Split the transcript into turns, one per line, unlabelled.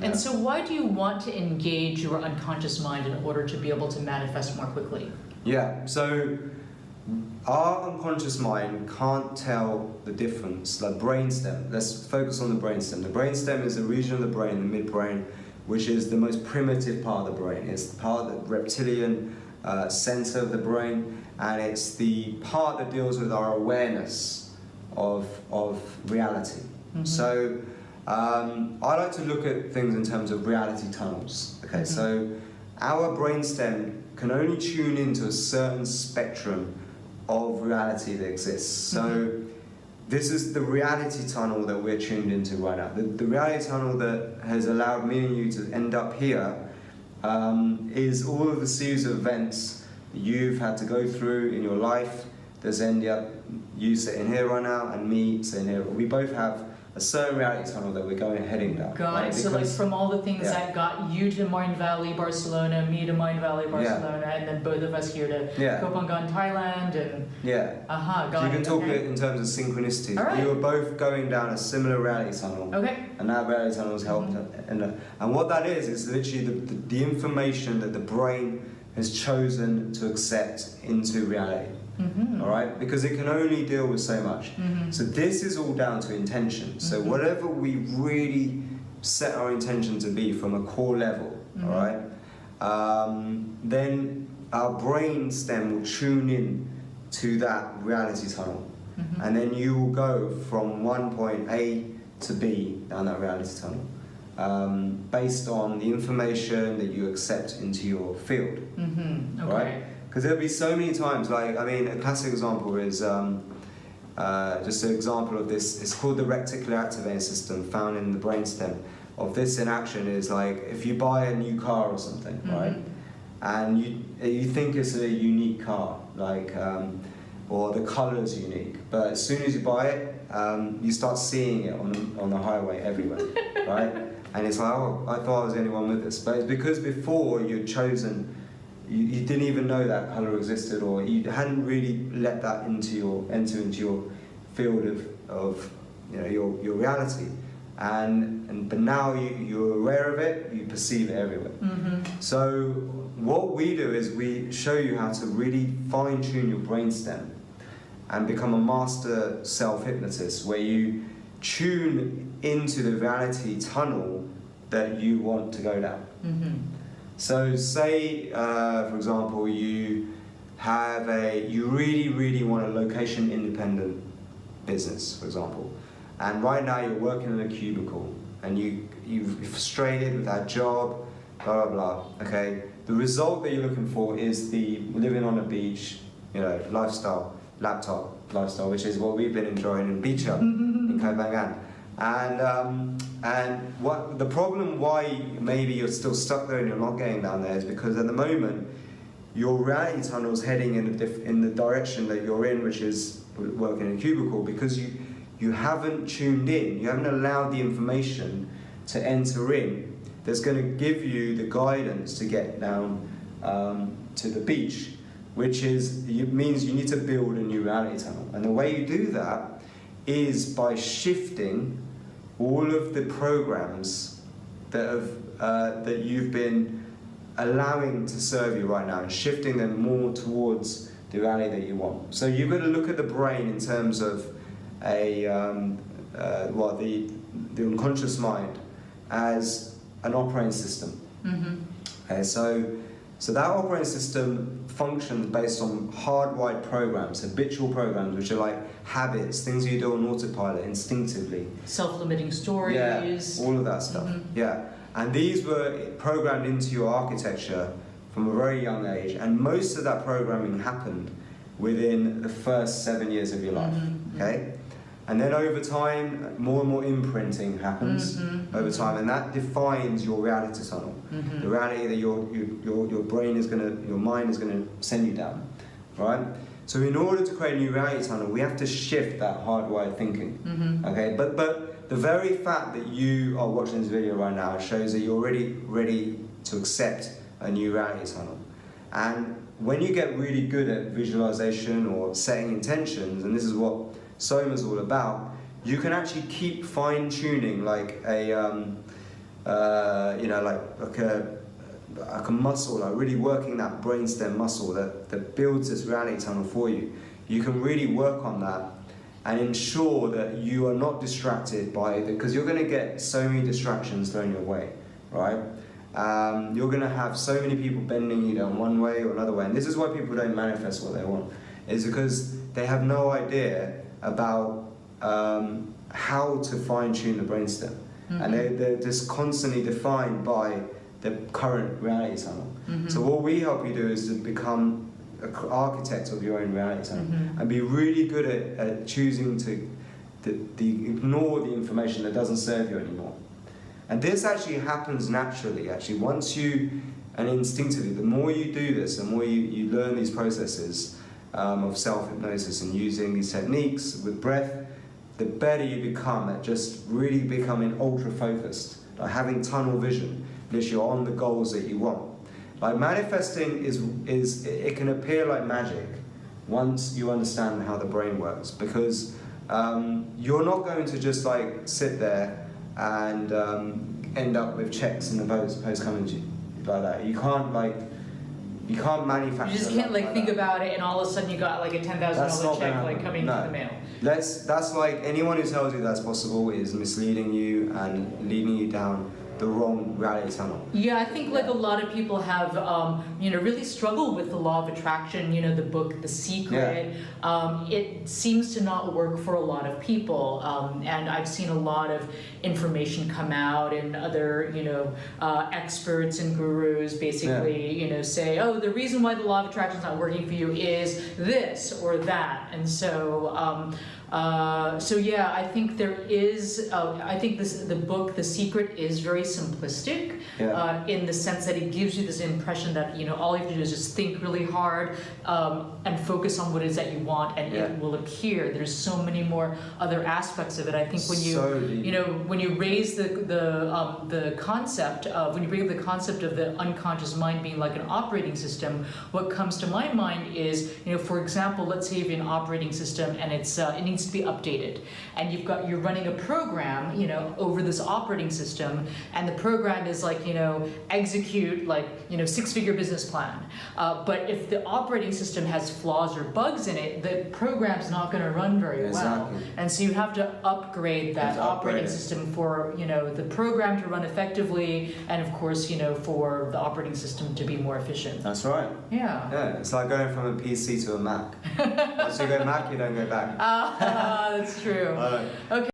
And so why do you want to engage your unconscious mind in order to be able to manifest more quickly?
Yeah, so our unconscious mind can't tell the difference. Like brainstem, let's focus on the brainstem. The brainstem is a region of the brain, the midbrain, which is the most primitive part of the brain. It's the part of the reptilian center of the brain, and it's the part that deals with our awareness of reality. So I like to look at things in terms of reality tunnels. Okay, so our brainstem can only tune into a certain spectrum of reality that exists. So this is the reality tunnel that we're tuned into right now. The reality tunnel that has allowed me and you to end up here is all of the series of events that you've had to go through in your life that's ended up you sitting here right now and me sitting here. We both have a certain reality tunnel that we're heading down.
Got it. So like from all the things that got you to Mind Valley, Barcelona, me to Mind Valley, Barcelona, and then both of us here to Koh Phangan, Thailand, and
got so you can talk it in terms of synchronicity. Right. We were both going down a similar reality tunnel. And that reality tunnel has helped. And what that is literally the information that the brain has chosen to accept into reality. All right, because it can only deal with so much. So this is all down to intention. So whatever we really set our intention to be from a core level, all right, then our brain stem will tune in to that reality tunnel, and then you will go from one point A to B down that reality tunnel, based on the information that you accept into your field. Right? Because there'll be so many times, like, I mean, a classic example is, just an example of this, it's called the reticular activating system found in the brainstem. Of this in action is like, if you buy a new car or something, right? And you think it's a unique car, like, or the color's unique, but as soon as you buy it, you start seeing it on the highway everywhere, right? And it's like, oh, I thought I was the only one with this. But it's because before you'd chosen, you didn't even know that color existed, or you hadn't really let that enter into your field of your reality, but now you're aware of it, you perceive it everywhere. So what we do is we show you how to really fine-tune your brainstem and become a master self-hypnotist, where you tune into the reality tunnel that you want to go down. So say, for example, you really, really want a location-independent business, for example, and right now you're working in a cubicle, and you're frustrated with that job, blah, blah, blah, okay? The result that you're looking for is the living on a beach, lifestyle, laptop lifestyle, which is what we've been enjoying in Beach Hub in Koh Phangan. And what the problem why maybe you're still stuck there and you're not getting down there is because at the moment your reality tunnel is heading in the direction that you're in, which is working in a cubicle, because you haven't tuned in, you haven't allowed the information to enter in that's going to give you the guidance to get down to the beach, which means you need to build a new reality tunnel. And the way you do that is by shifting all of the programs that you've been allowing to serve you right now, and shifting them more towards the reality that you want. So you've got to look at the brain in terms of the unconscious mind as an operating system. Okay, so that operating system functions based on hardwired programs, habitual programs, which are like habits, things you do on autopilot instinctively.
Self-limiting stories.
Yeah, all of that stuff. Yeah, and these were programmed into your architecture from a very young age, and most of that programming happened within the first 7 years of your life. Okay, and then over time, more and more imprinting happens over time, and that defines your reality tunnel. The reality that your brain is your mind is gonna send you down, right? So in order to create a new reality tunnel, we have to shift that hardwired thinking. Okay, but the very fact that you are watching this video right now shows that you're already ready to accept a new reality tunnel. And when you get really good at visualization or setting intentions, and this is what Soma is all about, you can actually keep fine-tuning like you know, like a muscle, like really working that brainstem muscle that builds this reality tunnel for you. You can really work on that and ensure that you are not distracted by because you're going to get so many distractions thrown your way, right? You're going to have so many people bending you down one way or another way, and this is why people don't manifest what they want, is because they have no idea about how to fine-tune the brainstem, and they're just constantly defined by the current reality tunnel. So what we help you do is to become an architect of your own reality tunnel and be really good at choosing to ignore the information that doesn't serve you anymore. And this actually happens naturally, actually. Once you, and instinctively, the more you do this, the more you learn these processes of self-hypnosis and using these techniques with breath, the better you become at just really becoming ultra-focused, like having tunnel vision, because you're on the goals that you want. Like manifesting it can appear like magic once you understand how the brain works, because you're not going to just like sit there and end up with checks in the post coming to you like that. You can't manufacture.
You just can't like think about it and all of a sudden you got like a $10,000 check like coming to the mail.
That's like anyone who tells you that's possible is misleading you and leading you down the wrong reality tunnel.
Yeah, I think like a lot of people have, really struggled with the law of attraction. You know, the book, The Secret. Yeah. It seems to not work for a lot of people, and I've seen a lot of information come out, and other, experts and gurus basically, say, oh, the reason why the law of attraction is not working for you is this or that, and so. Yeah, I think there is. I think the book, The Secret, is very simplistic in the sense that it gives you this impression that all you have to do is just think really hard and focus on what it is that you want, and it will appear. There's so many more other aspects of it. I think when you when you raise the concept of when you bring up the concept of the unconscious mind being like an operating system, what comes to my mind is for example, let's say you have an operating system and it needs to be updated, and you're running a program over this operating system, and the program is like execute like six-figure business plan, but if the operating system has flaws or bugs in it, the program's not going to run very well, and so you have to upgrade that operating system for the program to run effectively, and of course for the operating system to be more efficient.
That's right. Yeah, it's like going from a PC to a Mac. Once you go Mac, you don't go back.
That's true. Okay.